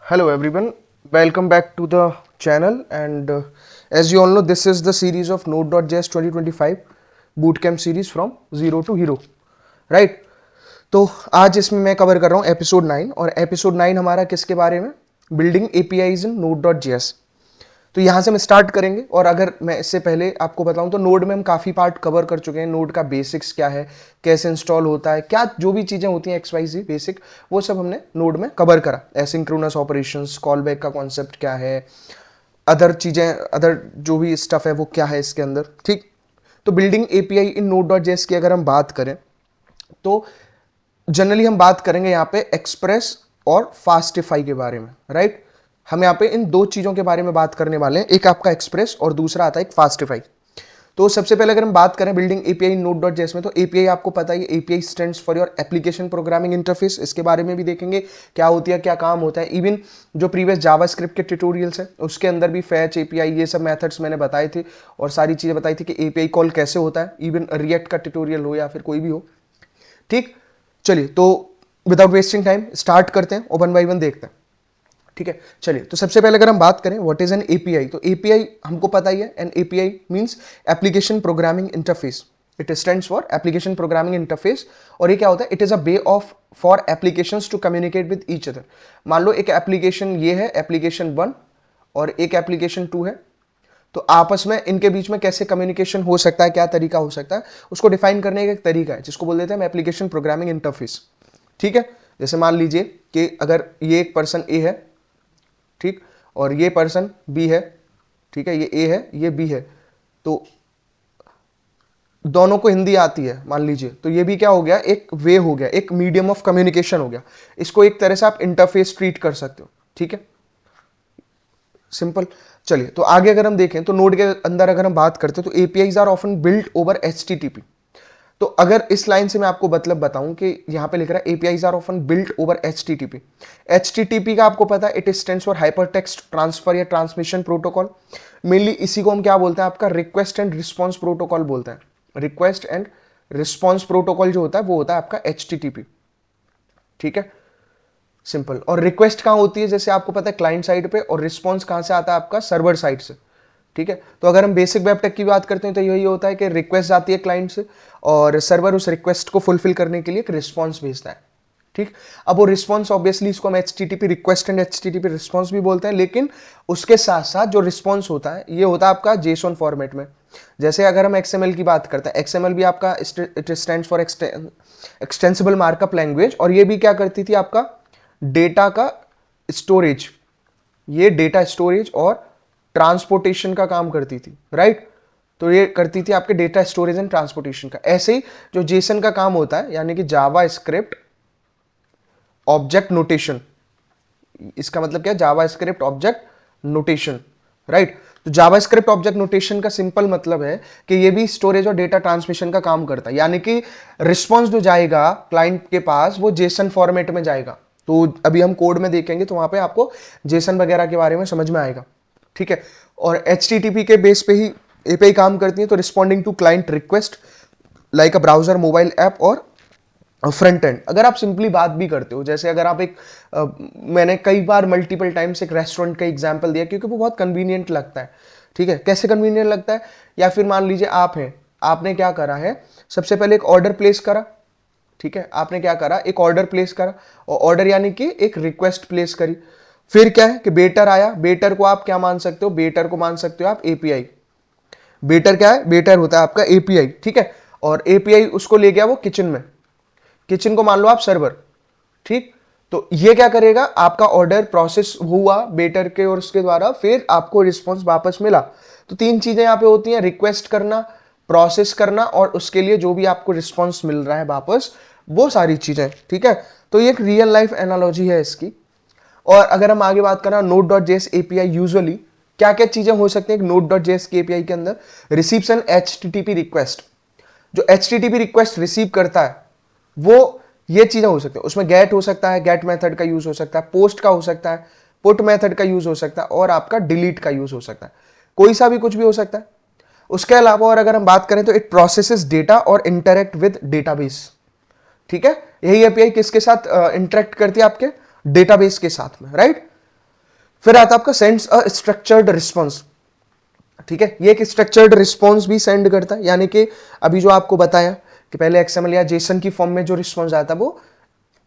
Hello everyone, welcome back to the channel and as you all know this is the series of Node.js 2025 bootcamp series from zero to hero, right? तो आज इसमें मैं cover कर रहा हूँ episode 9 और episode 9 हमारा किसके बारे में, बिल्डिंग एपीआईज इन Node.js। तो यहाँ से हम स्टार्ट करेंगे और अगर मैं इससे पहले आपको बताऊं तो नोड में हम काफ़ी पार्ट कवर कर चुके हैं। नोड का बेसिक्स क्या है, कैसे इंस्टॉल होता है, क्या जो भी चीज़ें होती हैं एक्स वाई जी बेसिक, वो सब हमने नोड में कवर करा। एसिंक्रोनस ऑपरेशंस, कॉल बैक का कॉन्सेप्ट क्या है, अदर चीज़ें, अदर जो भी स्टफ है वो क्या है इसके अंदर, ठीक। तो बिल्डिंग एपीआई इन Node.js की अगर हम बात करें तो जनरली हम बात करेंगे यहाँ पे एक्सप्रेस और फास्टिफाई के बारे में, राइट। हम यहाँ पे इन दो चीज़ों के बारे में बात करने वाले हैं, एक आपका एक्सप्रेस और दूसरा आता है एक फास्टिफाई। तो सबसे पहले अगर हम बात करें बिल्डिंग एपीआई इन Node.js में, तो एपीआई आपको पता है, API stands for your application programming interface. इसके बारे में भी देखेंगे क्या होती है, क्या काम होता है। इवन जो प्रीवियस जावास्क्रिप्ट के ट्यूटोरियल्स है उसके अंदर भी फैच एपीआई ये सब मेथड्स मैंने बताए थे और सारी चीज़ें बताई थी कि एपीआई कॉल कैसे होता है, इवन रिएक्ट का ट्यूटोरियल हो या फिर कोई भी हो, ठीक। चलिए तो विदाउट वेस्टिंग टाइम स्टार्ट करते हैं और वन बाई वन देखते हैं, ठीक है। चलिए तो सबसे पहले अगर हम बात करें व्हाट इज एन एपीआई, तो एपीआई हमको पता ही है, an API means application programming interface. It stands for application programming interface. और ये क्या होता है, it is a way of for applications to communicate with each other. मान लो एक एप्लीकेशन ये है, एप्लीकेशन 1 और एक एप्लीकेशन 2 है, तो आपस में इनके बीच में कैसे कम्युनिकेशन हो सकता है, क्या तरीका हो सकता है, उसको डिफाइन करने का एक तरीका है जिसको बोल देते हैं हम एप्लीकेशन प्रोग्रामिंग इंटरफेस, ठीक है। जैसे मान लीजिए कि अगर ये एक पर्सन ए है, ठीक, और ये पर्सन बी है, ठीक है, ये ए है ये बी है, तो दोनों को हिंदी आती है मान लीजिए, तो ये भी क्या हो गया, एक वे हो गया, एक मीडियम ऑफ कम्युनिकेशन हो गया। इसको एक तरह से आप इंटरफेस ट्रीट कर सकते हो, ठीक है, सिंपल। चलिए तो आगे अगर हम देखें तो नोड के अंदर अगर हम बात करते हैं तो APIs are often build over HTTP. तो अगर इस लाइन से मैं आपको मतलब बताऊं कि यहां पे लिख रहा है APIs are often build over HTTP. HTTP का आपको पता है, it stands for hypertext transfer या ट्रांसमिशन प्रोटोकॉल। मेनली इसी को हम क्या बोलते हैं, आपका रिक्वेस्ट एंड रिस्पॉन्स प्रोटोकॉल बोलते हैं। रिक्वेस्ट एंड रिस्पॉन्स प्रोटोकॉल जो होता है वो होता है आपका एचटीटीपी, ठीक है, सिंपल। और रिक्वेस्ट कहां होती है, जैसे आपको पता है क्लाइंट साइड पे, और रिस्पॉन्स कहां से आता है, आपका सर्वर साइड से, ठीक है। तो अगर हम बेसिक वेब टेक की बात करते हैं तो यही होता है कि रिक्वेस्ट आती है क्लाइंट से और सर्वर उस रिक्वेस्ट को फुलफिल करने के लिए एक रिस्पॉन्स भेजता है, ठीक। अब वो रिस्पॉन्स ऑब्वियसली इसको हम HTTP request and HTTP response भी बोलते हैं, लेकिन उसके साथ साथ जो रिस्पॉन्स होता है ये होता है आपका जेसॉन फॉर्मेट में। जैसे अगर हम एक्सएमएल की बात करते हैं, एक्सएमएल भी आपका it stands for extensible markup language, और ये भी क्या करती थी, आपका डेटा का स्टोरेज, ये डेटा स्टोरेज और ट्रांसपोर्टेशन का काम करती थी, राइट। तो ये करती थी आपके डेटा स्टोरेज एंड ट्रांसपोर्टेशन का। ऐसे ही जो जेसन का काम होता है, यानी कि जावा स्क्रिप्ट ऑब्जेक्ट नोटेशन, इसका मतलब क्या है, जावा स्क्रिप्ट ऑब्जेक्ट नोटेशन, राइट। तो जावा स्क्रिप्ट ऑब्जेक्ट नोटेशन का सिंपल मतलब है कि ये भी स्टोरेज और डेटा ट्रांसमिशन का काम करता है, यानी कि रिस्पॉन्स जो जाएगा क्लाइंट के पास वो जेसन फॉर्मेट में जाएगा। तो अभी हम कोड में देखेंगे तो वहां पे आपको जेसन वगैरह के बारे में समझ में आएगा, ठीक है। और एचटीटीपी के बेस पे ही एपीआई काम करती है। तो responding to client request like a browser, mobile app और फ्रंट एंड। अगर आप सिंपली बात भी करते हो, जैसे अगर आप एक मैंने कई बार मल्टीपल टाइम्स एक रेस्टोरेंट का एग्जांपल दिया क्योंकि वो बहुत कन्वीनियंट लगता है, ठीक है। कैसे कन्वीनियंट लगता है, या फिर मान लीजिए आप हैं, आपने क्या करा है, सबसे पहले एक ऑर्डर प्लेस करा, ठीक है, आपने क्या करा, एक ऑर्डर प्लेस करा, और ऑर्डर यानी कि एक रिक्वेस्ट प्लेस करी। फिर क्या है कि बेटर आया, बेटर को आप क्या मान सकते हो, बेटर को मान सकते हो आप एपीआई। बेटर क्या है, बेटर होता है आपका एपीआई, ठीक है। और एपीआई उसको ले गया वो किचन में, किचन को मान लो आप सर्वर, ठीक। तो ये क्या करेगा, आपका ऑर्डर प्रोसेस हुआ बेटर के और उसके द्वारा, फिर आपको रिस्पॉन्स वापस मिला। तो तीन चीजें यहां पे होती हैं, रिक्वेस्ट करना, प्रोसेस करना, और उसके लिए जो भी आपको रिस्पॉन्स मिल रहा है वापस, वो सारी चीजें, ठीक है। तो ये एक रियल लाइफ एनालॉजी है इसकी। और अगर हम आगे बात करें Node.js एपीआई यूजुअली क्या क्या चीजें हो सकती हैं Node.js के एपीआई के अंदर, रिसीव्स एन एचटीटीपी रिक्वेस्ट। जो एचटीटीपी रिक्वेस्ट रिसीव करता है वो ये चीजें हो सकती है, उसमें गेट हो सकता है, गेट मेथड का यूज हो सकता है, पोस्ट का हो सकता है, पुट मेथड का यूज हो सकता है, और आपका डिलीट का यूज हो सकता है, कोई सा भी कुछ भी हो सकता है। उसके अलावा और अगर हम बात करें तो इट प्रोसेसेस डेटा और इंटरेक्ट विद डेटाबेस, ठीक है। यही एपीआई किसके साथ इंटरेक्ट करती है, आपके डेटाबेस के साथ में, राइट। फिर आता है आपका सेंड्स अ स्ट्रक्चर्ड रिस्पॉन्स, ठीक है, ये एक स्ट्रक्चर्ड रिस्पॉन्स भी सेंड करता है, यानी कि अभी जो आपको बताया कि पहले एक्सएमएल या जेसन की फॉर्म में जो रिस्पॉन्स आता है वो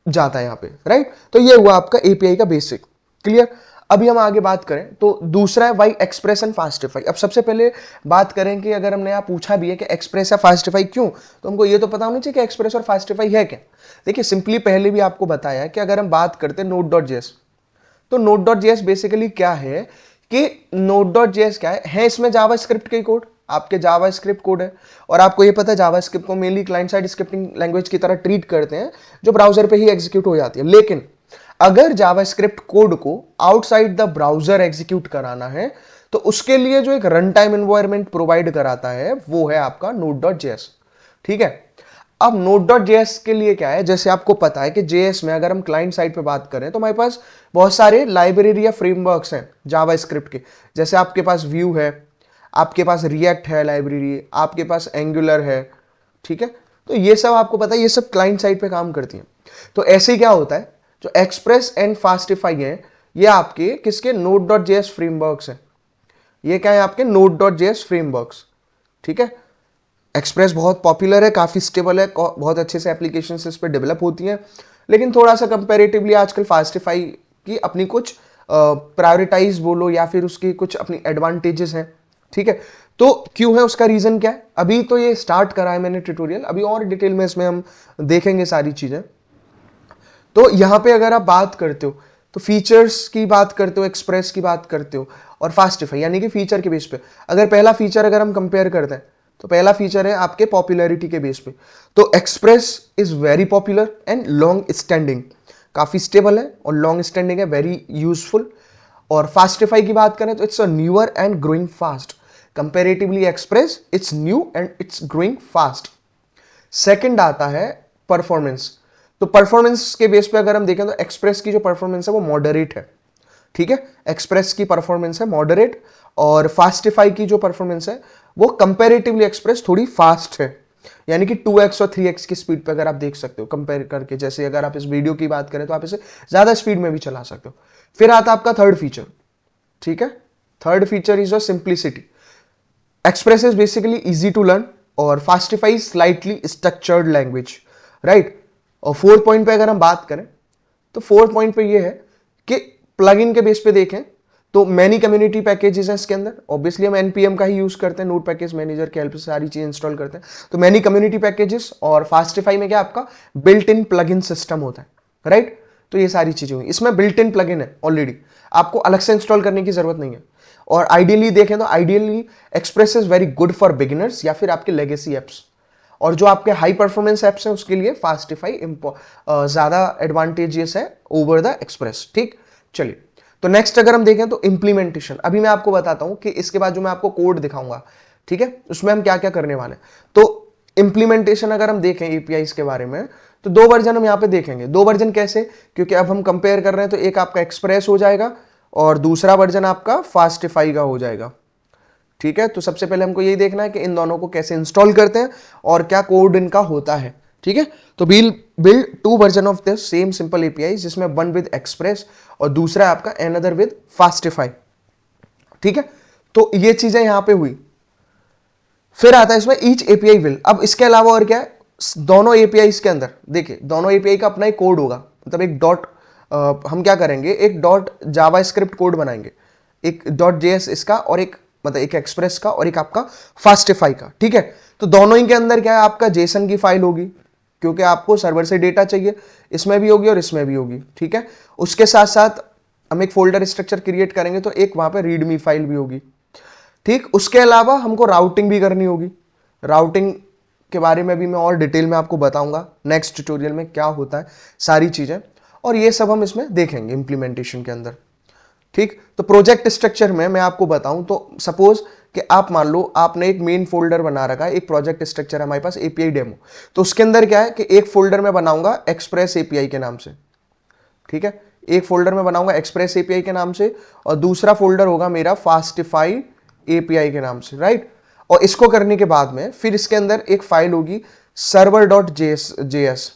जाता है यहाँ पे, राइट। तो ये हुआ आपका एपीआई का बेसिक, क्लियर। अभी हम आगे बात करें तो दूसरा है वाई एक्सप्रेस एंड फास्टिफाई। अब सबसे पहले बात करें कि अगर हमने यहाँ पूछा भी है कि एक्सप्रेस या फास्टिफाई क्यों, तो हमको ये तो पता होना चाहिए कि एक्सप्रेस और फास्टिफाई है क्या। देखिए सिंपली पहले भी आपको बताया कि अगर हम बात करते हैं नोड डॉट जेएस, तो नोड डॉट जेएस बेसिकली क्या है कि नोड डॉट जेएस क्या है इसमें जावा स्क्रिप्ट के कोड, आपके जावा स्क्रिप्ट कोड है, और आपको ये पता है जावा स्क्रिप्ट को mainly client side scripting language की तरह ट्रीट करते हैं जो ब्राउजर पे ही एग्जीक्यूट हो जाती है। लेकिन अगर जावा स्क्रिप्ट कोड को आउटसाइड द ब्राउजर एग्जीक्यूट कराना है तो उसके लिए जो एक रन टाइम एनवायरमेंट प्रोवाइड कराता है वो है आपका नोड डॉट जेएस, ठीक है। अब नोड डॉट जेएस के लिए क्या है, जैसे आपको पता है कि जेएस में अगर हम क्लाइंट साइड पे बात करें तो हमारे पास बहुत सारे लाइब्रेरी या फ्रेमवर्क्स हैं जावा स्क्रिप्ट के, जैसे आपके पास व्यू है, आपके पास रिएक्ट है लाइब्रेरी, आपके पास एंगुलर है, ठीक है। तो ये सब आपको पता है, ये सब क्लाइंट साइड पे काम करती हैं। तो ऐसे ही क्या होता है, जो एक्सप्रेस एंड फास्टिफाई है ये आपके किसके, नोड डॉट जेएस फ्रेमवर्क्स हैं। ये क्या है, आपके नोड डॉट जेएस फ्रेमवर्क्स, ठीक है। एक्सप्रेस बहुत पॉपुलर है, काफी स्टेबल है, बहुत अच्छे से एप्लीकेशंस इस पर डेवलप होती हैं, लेकिन थोड़ा सा कंपैरेटिवली आजकल फास्टिफाई की अपनी कुछ प्रायोरिटाइज बोलो या फिर उसकी कुछ अपनी एडवांटेजेस हैं, ठीक है। तो क्यों है, उसका रीजन क्या है, अभी तो ये स्टार्ट करा है मैंने ट्यूटोरियल, अभी और डिटेल में इसमें हम देखेंगे सारी चीजें। तो यहां पे अगर आप बात करते हो तो फीचर्स की बात करते हो, एक्सप्रेस की बात करते हो, और फास्टिफाई यानी कि फीचर के बेस पे। अगर पहला फीचर अगर हम कंपेयर करते हैं तो पहला फीचर है आपके पॉपुलैरिटी के बेस पे, तो express is very popular and long standing, काफी स्टेबल है और लॉन्ग स्टैंडिंग है, वेरी यूजफुल। और फास्टिफाई की बात करें तो it's a newer and growing fast, comparatively express it's new and it's growing fast. Second आता है परफॉर्मेंस, तो परफॉर्मेंस के बेस पे अगर हम देखें तो एक्सप्रेस की जो परफॉर्मेंस है वो मॉडरेट है, ठीक है। एक्सप्रेस की परफॉर्मेंस है मॉडरेट, और फास्टिफाई की जो परफॉर्मेंस है वो कंपैरेटिवली एक्सप्रेस थोड़ी फास्ट है, यानी कि 2x और 3x की स्पीड पे अगर आप देख सकते हो कंपेयर करके। जैसे अगर आप इस वीडियो की बात करें तो आप इसे ज्यादा स्पीड में भी चला सकते हो। फिर आता आपका थर्ड फीचर, ठीक है। Third feature is a simplicity, express is basically easy to learn और fastify slightly structured language, right. और फोर्थ पॉइंट पे अगर हम बात करें तो फोर्थ पॉइंट पे ये है कि प्लगइन के बेस पे देखें तो मैनी कम्युनिटी पैकेजेस हैं इसके अंदर, ऑब्वियसली हम एनपीएम का ही यूज करते हैं, नोड पैकेज मैनेजर के हेल्प से सारी चीज इंस्टॉल करते हैं, तो मैनी कम्युनिटी पैकेजेस। और फास्टिफाई में क्या आपका बिल्ट इन प्लगइन सिस्टम होता है, राइट। तो ये सारी चीजें हुई, इसमें बिल्ट इन प्लगइन है ऑलरेडी, आपको अलग से इंस्टॉल करने की जरूरत नहीं है। और आइडियली देखें तो ideally express is very good for beginners या फिर आपके लेगेसी एप्स, और जो आपके हाई परफॉर्मेंस एप्स हैं उसके लिए फास्टिफाई ज्यादा एडवांटेजियस है ओवर द एक्सप्रेस, ठीक। चलिए, तो नेक्स्ट अगर हम देखें तो इंप्लीमेंटेशन, अभी मैं आपको बताता हूं कि इसके बाद जो मैं आपको कोड दिखाऊंगा, ठीक है, उसमें हम क्या क्या करने वाले हैं। तो इंप्लीमेंटेशन अगर हम देखें एपीआईज के बारे में तो दो वर्जन हम यहाँ पे देखेंगे। दो वर्जन कैसे, क्योंकि अब हम कंपेयर कर रहे हैं तो एक आपका एक्सप्रेस हो जाएगा और दूसरा वर्जन आपका फास्टिफाई का हो जाएगा, ठीक है। तो सबसे पहले हमको यही देखना है कि इन दोनों को कैसे इंस्टॉल करते हैं और क्या कोड इनका होता है, ठीक है। तो build to version of this same simple API, जिसमें वन विद एक्सप्रेस और दूसरा आपका अनदर विद फास्टिफाई, ठीक है। तो ये चीजें यहां पे हुई। फिर आता है इसमें ईच एपीआई विल, अब इसके अलावा और क्या है, दोनों एपीआई के अंदर देखिए दोनों एपीआई का अपना एक कोड होगा, मतलब एक डॉट हम क्या करेंगे, एक डॉट जावा स्क्रिप्ट कोड बनाएंगे, एक डॉट जेएस इसका और एक मतलब एक एक्सप्रेस का और एक आपका फास्टिफाई का, ठीक है। तो दोनों ही के अंदर क्या है, आपका जेसन की फाइल होगी, क्योंकि आपको सर्वर से डेटा चाहिए, इसमें भी होगी और इसमें भी होगी, ठीक है। उसके साथ साथ हम एक फोल्डर स्ट्रक्चर क्रिएट करेंगे तो एक वहां पे रीडमी फाइल भी होगी, ठीक। उसके अलावा हमको राउटिंग भी करनी होगी, राउटिंग के बारे में भी मैं और डिटेल में आपको बताऊंगा नेक्स्ट ट्यूटोरियल में क्या होता है सारी चीजें, और ये सब हम इसमें देखेंगे इंप्लीमेंटेशन के अंदर, ठीक। तो प्रोजेक्ट स्ट्रक्चर में मैं आपको बताऊं तो सपोज कि आप मान लो आपने एक मेन फोल्डर बना रखा है, एक प्रोजेक्ट स्ट्रक्चर है हमारे पास एपीआई डेमो, तो उसके अंदर क्या है कि एक फोल्डर में बनाऊंगा एक्सप्रेस एपीआई के नाम से, ठीक है। एक फोल्डर में बनाऊंगा एक्सप्रेस एपीआई के नाम से और दूसरा फोल्डर होगा मेरा फास्टिफाई एपीआई के नाम से, राइट। और इसको करने के बाद में फिर इसके अंदर एक फाइल होगी सर्वर डॉट जेएस,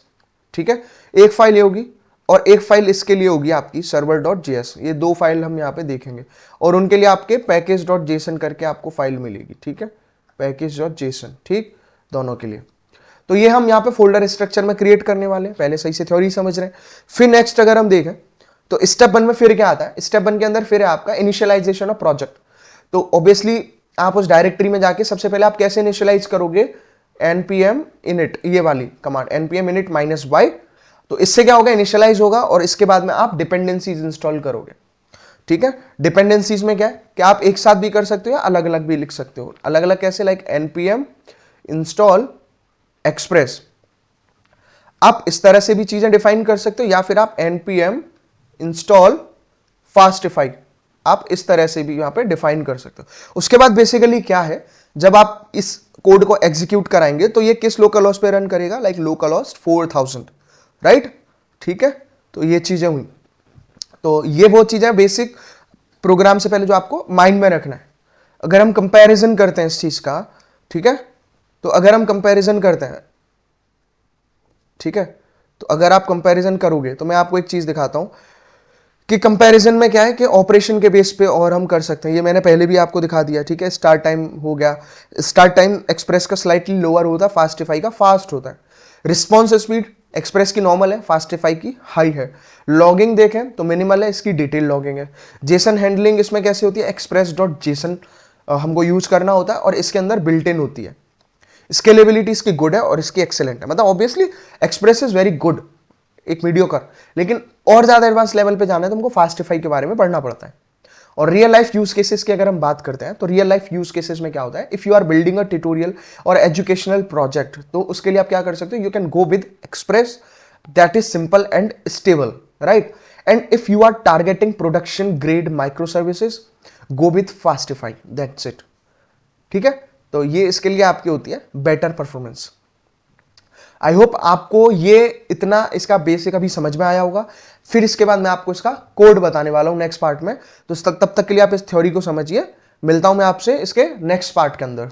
ठीक है, एक फाइल ये होगी। और एक फाइल इसके लिए होगी आपकी server.js। ये दो फाइल हम यहाँ पे देखेंगे और उनके लिए आपके package.json करके आपको फाइल मिलेगी, ठीक है, package.json, ठीक, दोनों के लिए। तो ये हम यहाँ पे फोल्डर स्ट्रक्चर में क्रिएट करने वाले हैं, पहले सही से थ्योरी समझ रहे हैं। फिर नेक्स्ट अगर हम देखें तो स्टेप 1 में फिर क्या आता है, स्टेप 1 के अंदर फिर है आपका इनिशियलाइजेशन ऑफ प्रोजेक्ट। तो ऑब्वियसली आप उस डायरेक्टरी में जाके सबसे पहले आप कैसे इनिशियलाइज करोगे, npm init, ये वाली कमांड npm init -y। तो इससे क्या होगा, इनिशियलाइज होगा और इसके बाद में आप डिपेंडेंसीज इंस्टॉल करोगे, ठीक है। डिपेंडेंसीज में क्या है कि आप एक साथ भी कर सकते हो या अलग अलग भी लिख सकते हो। अलग अलग कैसे, लाइक npm install express, आप इस तरह से भी चीजें डिफाइन कर सकते हो, या फिर आप npm install fastify, आप इस तरह से भी यहां पे डिफाइन कर सकते हो। उसके बाद बेसिकली क्या है, जब आप इस कोड को एग्जीक्यूट कराएंगे तो ये किस लोकल होस्ट पे रन करेगा, लाइक लोकल होस्ट 4000, राइट, ठीक है। तो ये चीजें हुई। तो ये वो चीजें बेसिक प्रोग्राम से पहले जो आपको माइंड में रखना है। अगर हम कंपैरिजन करते हैं इस चीज का, ठीक है, तो अगर हम कंपैरिजन करते हैं, ठीक है, तो अगर आप कंपैरिजन करोगे तो मैं आपको एक चीज दिखाता हूं कि कंपैरिजन में क्या है कि ऑपरेशन के बेस पे और हम कर सकते हैं। ये मैंने पहले भी आपको दिखा दिया, ठीक है। स्टार्ट टाइम हो गया, स्टार्ट टाइम एक्सप्रेस का स्लाइटली लोअर होता है, फास्टिफाई का फास्ट होता है। रिस्पॉन्स स्पीड एक्सप्रेस की नॉर्मल है, फास्टिफाई की हाई है। लॉगिंग देखें तो मिनिमल है, इसकी डिटेल लॉगिंग है। जेसन हैंडलिंग इसमें कैसे होती है, express.json हमको यूज करना होता है और इसके अंदर बिल्ट इन होती है। स्केलेबिलिटी इसकी गुड है और इसकी एक्सेलेंट है, मतलब obviously express is very good, एक मीडियोकर, लेकिन और ज्यादा एडवांस लेवल पे जाना है तो हमको फास्टिफाई के बारे में पढ़ना पड़ता है। और रियल लाइफ यूज केसेस की अगर हम बात करते हैं तो रियल लाइफ यूज केसेस में क्या होता है, if you are building a tutorial और एजुकेशनल प्रोजेक्ट, तो उसके लिए आप क्या कर सकते हो, you can go with Express that is simple and stable, right. And if you are targeting production grade microservices, go with Fastify, that's it, ठीक है। तो ये इसके लिए आपकी होती है बेटर परफॉर्मेंस। आई होप आपको ये इतना इसका बेसिक अभी समझ में आया होगा। फिर इसके बाद मैं आपको इसका कोड बताने वाला हूं नेक्स्ट पार्ट में, तो तब तक के लिए आप इस थ्योरी को समझिए। मिलता हूं मैं आपसे इसके नेक्स्ट पार्ट के अंदर।